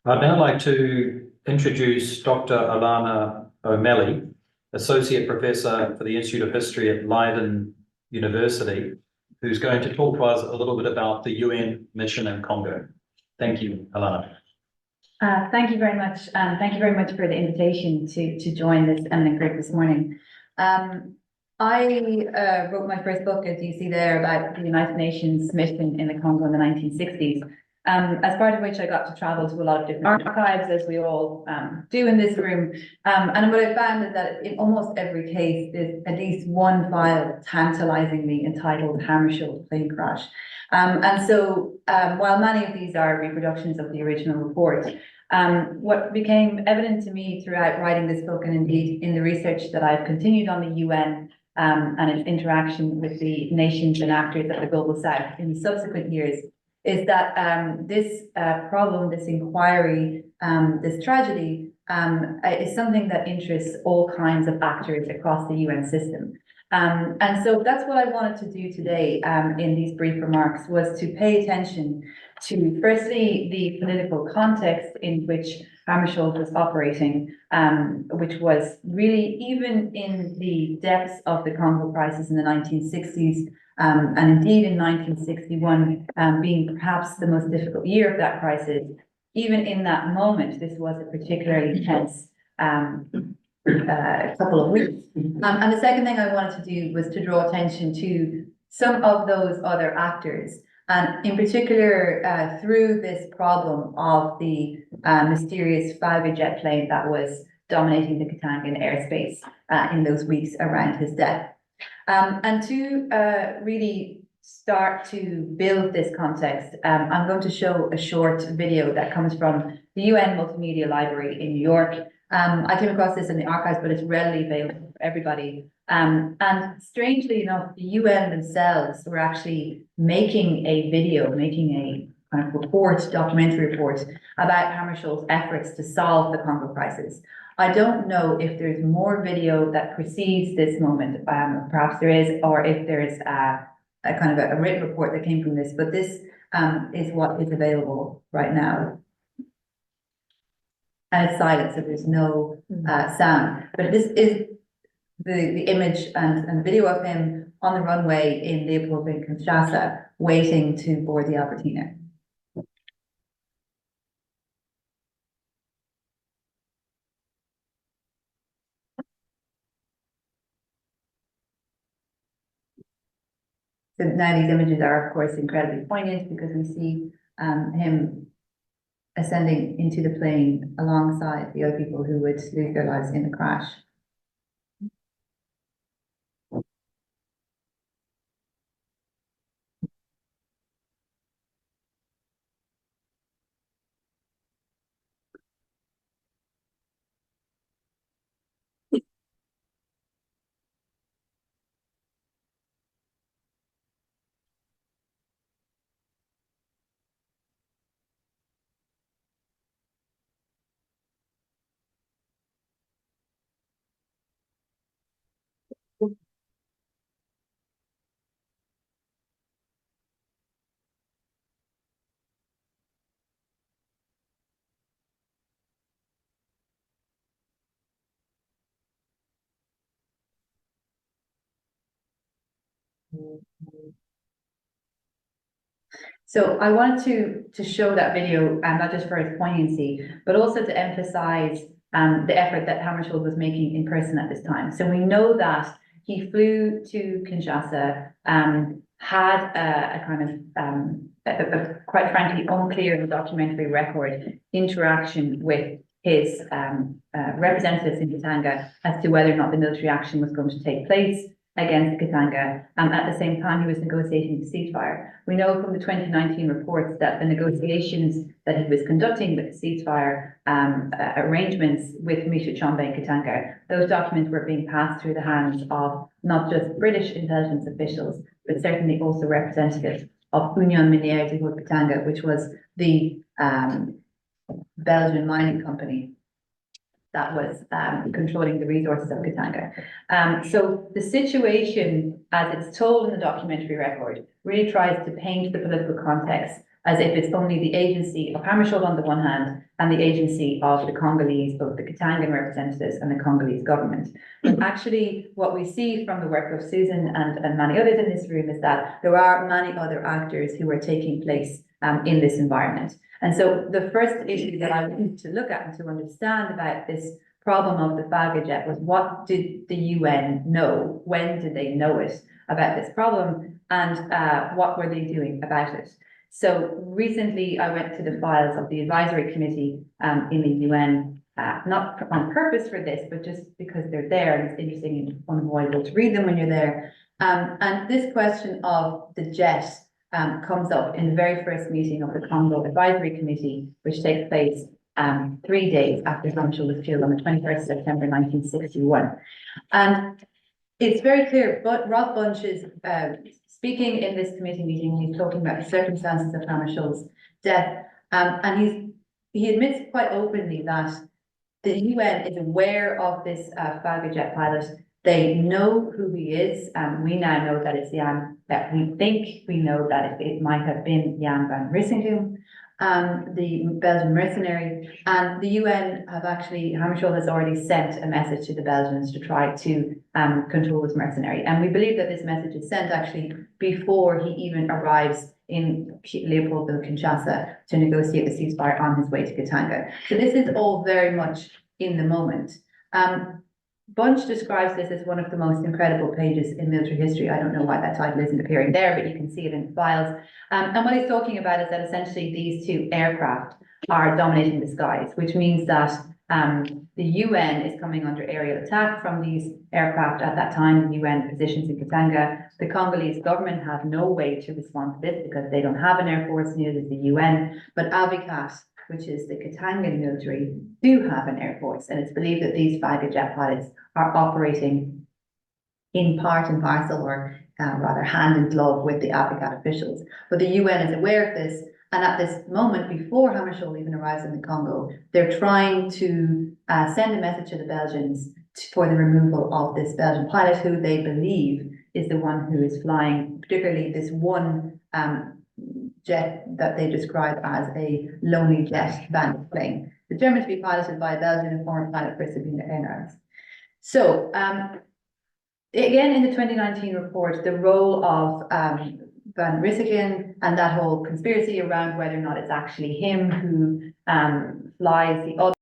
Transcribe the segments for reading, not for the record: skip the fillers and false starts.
I'd now like to introduce Dr. Alanna O'Malley, Associate Professor for the Institute of History at Leiden University, who's going to talk to us a little bit about the UN mission in Congo. Thank you, Alanna. Thank you very much. Thank you very much for the invitation to join this eminent group this morning. I wrote my first book, as you see there, about the United Nations mission in the Congo in the 1960s, as part of which I got to travel to a lot of different archives, as we all do in this room. And what I found is that in almost every case, there's at least one file tantalizingly entitled Hammarskjöld plane crash. And so while many of these are reproductions of the original report, what became evident to me throughout writing this book, and indeed in the research that I've continued on the UN and its interaction with the nations and actors of the Global South in subsequent years, is that this problem, this inquiry, this tragedy is something that interests all kinds of actors across the UN system. And so that's what I wanted to do today in these brief remarks, was to pay attention to, firstly, the political context in which Hammarskjöld was operating, which was really, even in the depths of the Congo crisis in the 1960s, and indeed in 1961, being perhaps the most difficult year of that crisis, even in that moment, this was a particularly tense couple of weeks. And the second thing I wanted to do was to draw attention to some of those other actors, and in particular through this problem of the mysterious Fauga jet plane that was dominating the Katangan airspace in those weeks around his death. And to really start to build this context, I'm going to show a short video that comes from the UN Multimedia Library in New York. I came across this in the archives, but it's readily available for everybody. And strangely enough, the UN themselves were actually making a video, making a kind of report, documentary report, about Hammarskjöld's efforts to solve the Congo crisis. I don't know if there's more video that precedes this moment, perhaps there is, or if there's a kind of a written report that came from this, but this is what is available right now. And it's silent, so there's no sound. But this is the image and video of him on the runway in Leopold in Kinshasa, waiting to board the Albertina. So now these images are, of course, incredibly poignant, because we see him ascending into the plane alongside the other people who would lose their lives in the crash. So I wanted to show that video, not just for its poignancy, but also to emphasize the effort that Hammarskjöld was making in person at this time. So we know that he flew to Kinshasa, had a kind of, quite frankly, unclear in the documentary record interaction with his representatives in Katanga as to whether or not the military action was going to take place against Katanga. At the same time, he was negotiating the ceasefire. We know from the 2019 reports that the negotiations that he was conducting with the ceasefire arrangements with Misha Chombe and Katanga, those documents were being passed through the hands of not just British intelligence officials, but certainly also representatives of Union Minière du Haut-Katanga, which was the Belgian mining company that was controlling the resources of Katanga. So the situation, as it's told in the documentary record, really tries to paint the political context as if it's only the agency of Hammarskjöld on the one hand and the agency of the Congolese, both the Katangan representatives and the Congolese government. But actually, what we see from the work of Susan and many others in this room is that there are many other actors who are taking place in this environment. And so the first issue that I wanted to look at and to understand about this problem of the Fagajet was, what did the UN know? When did they know it about this problem? And what were they doing about it? So recently I went to the files of the advisory committee in the UN, not on purpose for this, but just because they're there and it's interesting and unavoidable to read them when you're there. And this question of the jet comes up in the very first meeting of the Congo Advisory Committee, which takes place 3 days after Hammarskjöld was killed on the 21st of September 1961. And it's very clear, but Rob Bunch is speaking in this committee meeting. He's talking about the circumstances of Hammarskjöld's death, and he admits quite openly that the UN is aware of this Fagajet pilot. They know who he is, and we now know that it's Jan, that we think we know that it might have been Jan van Rissinghem, the Belgian mercenary. And the UN have actually, Hammarskjöld has already sent a message to the Belgians to try to control this mercenary. And we believe that this message is sent actually before he even arrives in Leopoldville, Kinshasa, to negotiate the ceasefire on his way to Katanga. So this is all very much in the moment. Bunch describes this as one of the most incredible pages in military history. I don't know why that title isn't appearing there, but you can see it in the files. And what he's talking about is that essentially these two aircraft are dominating the skies, which means that the UN is coming under aerial attack from these aircraft at that time, the UN positions in Katanga. The Congolese government have no way to respond to this because they don't have an air force, neither does the UN, but Avicat, which is the Katangan military, do have an air force. And it's believed that these Fagajet pilots are operating in part and parcel, or rather hand in glove, with the Avicat officials. But the UN is aware of this. And at this moment, before Hammarskjöld even arrives in the Congo, they're trying to send a message to the Belgians for the removal of this Belgian pilot, who they believe is the one who is flying, particularly this one jet that they describe as a lonely jet bandit plane. The German to be piloted by a Belgian and former pilot for Sabine Airlines. So again, in the 2019 report, the role of Van Rissingen and that whole conspiracy around whether or not it's actually him who flies the other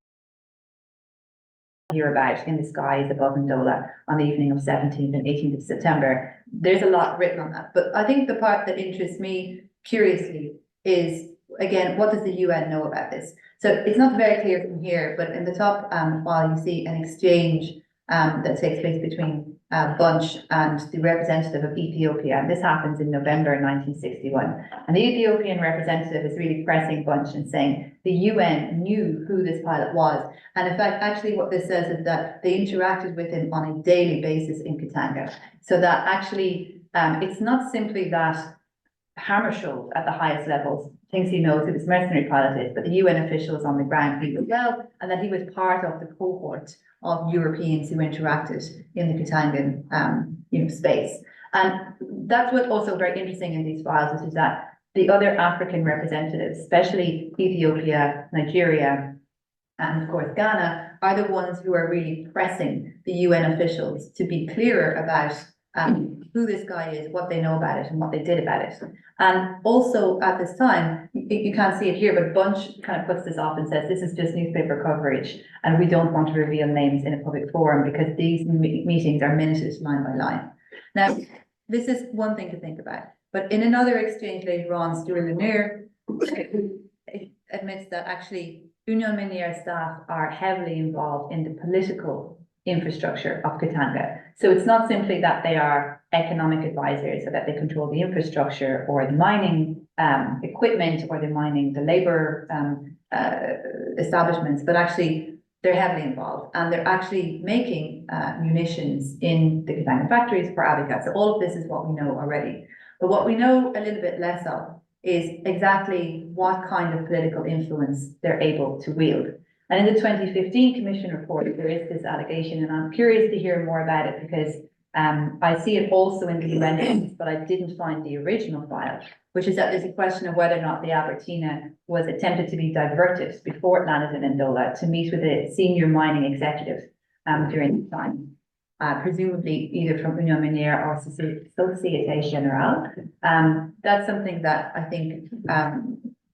hear about in the skies above Ndola on the evening of 17th and 18th of September. There's a lot written on that. But I think the part that interests me curiously is, again, what does the UN know about this? So it's not very clear from here, but in the top file, you see an exchange that takes place between Bunch and the representative of Ethiopia. And this happens in November 1961. And the Ethiopian representative is really pressing Bunch and saying the UN knew who this pilot was. And in fact, actually what this says is that they interacted with him on a daily basis in Katanga. So that actually, it's not simply that Hammarskjöld at the highest levels thinks he knows who this mercenary pilot is, but the UN officials on the ground knew as well, and that he was part of the cohort of Europeans who interacted in the Katangan space. And that's what's also very interesting in these files, is that the other African representatives, especially Ethiopia, Nigeria, and of course Ghana, are the ones who are really pressing the UN officials to be clearer about who this guy is, what they know about it, and what they did about it. And also at this time, you can't see it here, but Bunch kind of puts this off and says, this is just newspaper coverage, and we don't want to reveal names in a public forum because these meetings are minuted line by line. Now, this is one thing to think about, but in another exchange later on, Stuart Lanier admits that actually Union Miniere staff are heavily involved in the political infrastructure of Katanga. So it's not simply that they are economic advisors or that they control the infrastructure or the mining equipment or the labor establishments, but actually they're heavily involved, and they're actually making munitions in the Katanga factories for Avicat. So all of this is what we know already. But what we know a little bit less of is exactly what kind of political influence they're able to wield. And in the 2015 Commission report, there is this allegation, and I'm curious to hear more about it because I see it also in the UN documents, but I didn't find the original file, which is that there's a question of whether or not the Albertina was attempted to be diverted before it landed in Andola to meet with a senior mining executive during the time. Presumably either from Union Minière or Société Générale. That's something that I think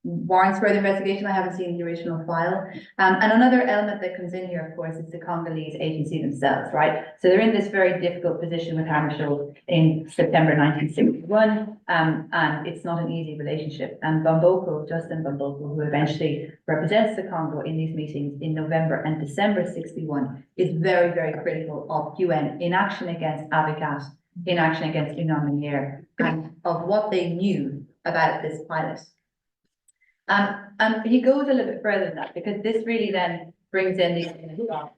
warrants further investigation. I haven't seen the original file. And another element that comes in here, of course, is the Congolese agency themselves, right? So they're in this very difficult position with Hammarskjöld in September 1961, and it's not an easy relationship. And Justin Bamboko, who eventually represents the Congo in these meetings in November and December 61, is very, very critical of UN inaction against Abicat, inaction against Union Minière, and of what they knew about this pilot. And he goes a little bit further than that, because this really then brings in these things of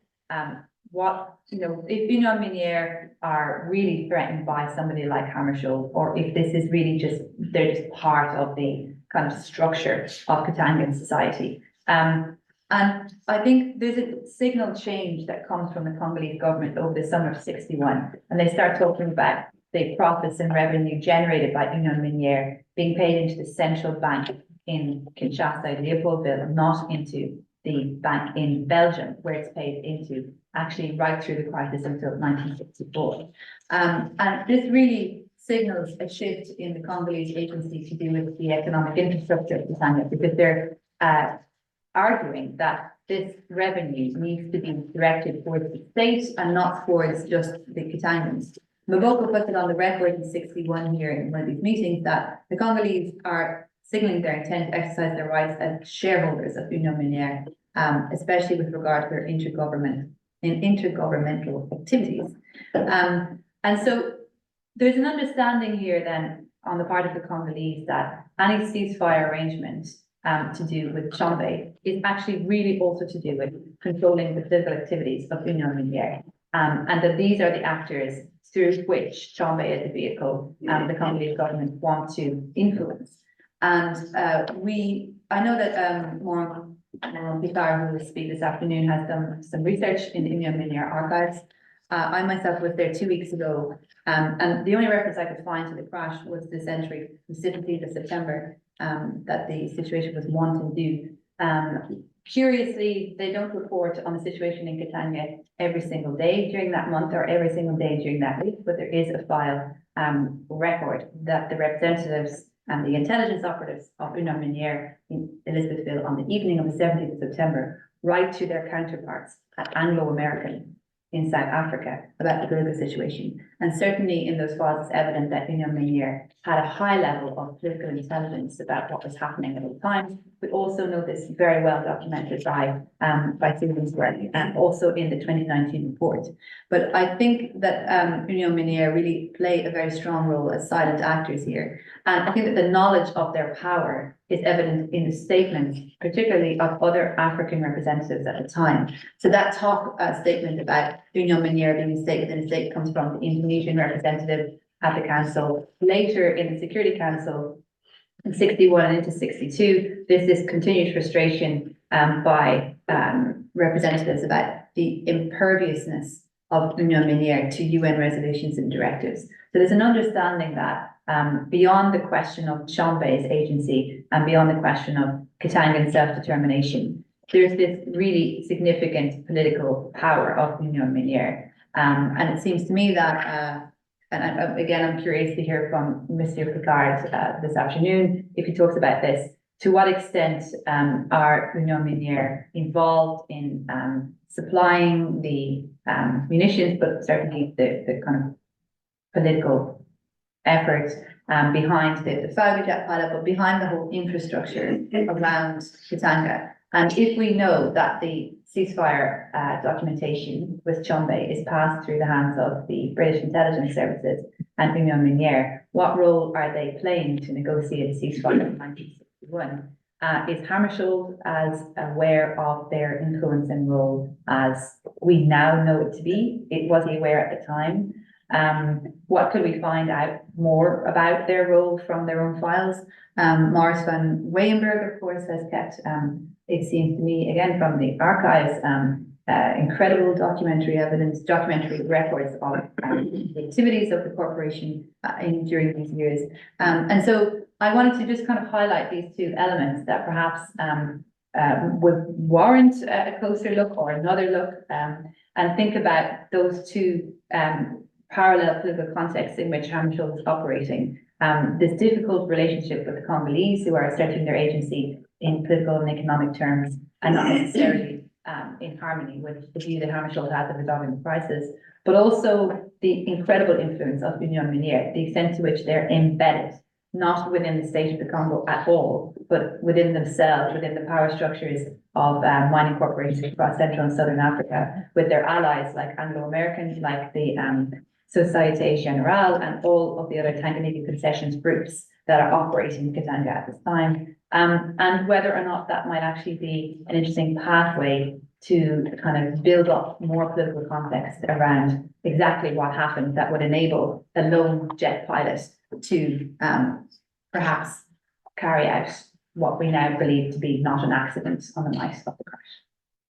what, you know, if Union Minière are really threatened by somebody like Hammarskjöld, or if this is really just, they're just part of the kind of structure of Katangan society. And I think there's a signal change that comes from the Congolese government over the summer of 61, and they start talking about the profits and revenue generated by Union Minière being paid into the central bank in Kinshasa, Leopoldville, not into the bank in Belgium, where it's paid into, actually right through the crisis until 1964. And this really signals a shift in the Congolese agency to do with the economic infrastructure of Katanga, because they're arguing that this revenue needs to be directed towards the state and not towards just the Katangans. Maboko puts it on the record in 61 here in one of these meetings that the Congolese are signaling their intent to exercise their rights as shareholders of Union Minière, especially with regard to their intergovernmental activities. And so there's an understanding here then on the part of the Congolese that any ceasefire arrangement to do with Tchombe is actually really also to do with controlling the political activities of Union Minière, and that these are the actors through which Tchombe as a vehicle the Congolese government want to influence. And I know that Moran Picard, who will speak this afternoon, has done some research in the Union Minière archives. I myself was there 2 weeks ago, and the only reference I could find to the crash was this entry from 17th of September, that the situation was want and do. Curiously, they don't report on the situation in Katanga every single day during that month or every single day during that week, but there is a file record that the representatives and the intelligence operatives of Union Minière in Elizabethville on the evening of the 17th of September write to their counterparts at Anglo-American in South Africa about the political situation. And certainly in those files, it's evident that Union Minière had a high level of political intelligence about what was happening at all times. We also know this very well documented by Susan's work, and also in the 2019 report. But I think that Union Minière really play a very strong role as silent actors here. And I think that the knowledge of their power is evident in the statements, particularly of other African representatives at the time. So that statement about Union Minière being a state within a state comes from the Indonesian representative at the council. Later in the Security Council, in 61 and into 62, there's this continued frustration by representatives about the imperviousness of Union Minière to UN resolutions and directives. So there's an understanding that beyond the question of Tchombe's agency and beyond the question of Katangan self-determination, there's this really significant political power of Union Minière. And it seems to me that, again, I'm curious to hear from Monsieur Picard this afternoon, if he talks about this, to what extent are Union Minière involved in supplying the munitions, but certainly the kind of political efforts behind the fighter jet pilot, but behind the whole infrastructure around Katanga. And if we know that the ceasefire documentation with Tchombe is passed through the hands of the British intelligence services and Union Minière, what role are they playing to negotiate ceasefire in 1961? Is Hammarskjöld as aware of their influence and role as we now know it to be? Was he aware at the time? What could we find out more about their role from their own files? Maurice van Weyenberg, of course, has kept, it seems to me, again, from the archives, incredible documentary records of the activities of the corporation during these years. And so I wanted to just kind of highlight these two elements that perhaps would warrant a closer look or another look, and think about those two parallel political contexts in which Hammarskjöld is operating. This difficult relationship with the Congolese, who are asserting their agency in political and economic terms, and not necessarily in harmony with the view that Hammarskjöld has of resolving the crisis, but also the incredible influence of Union Minière, the extent to which they're embedded, not within the state of the Congo at all, but within themselves, within the power structures of mining corporations across Central and Southern Africa, with their allies like Anglo-Americans, like the Société Générale, and all of the other Tanganyika concessions groups that are operating in Katanga at this time. And whether or not that might actually be an interesting pathway to kind of build up more political context around exactly what happened that would enable a lone jet pilot to perhaps carry out what we now believe to be not an accident on the night of the crash.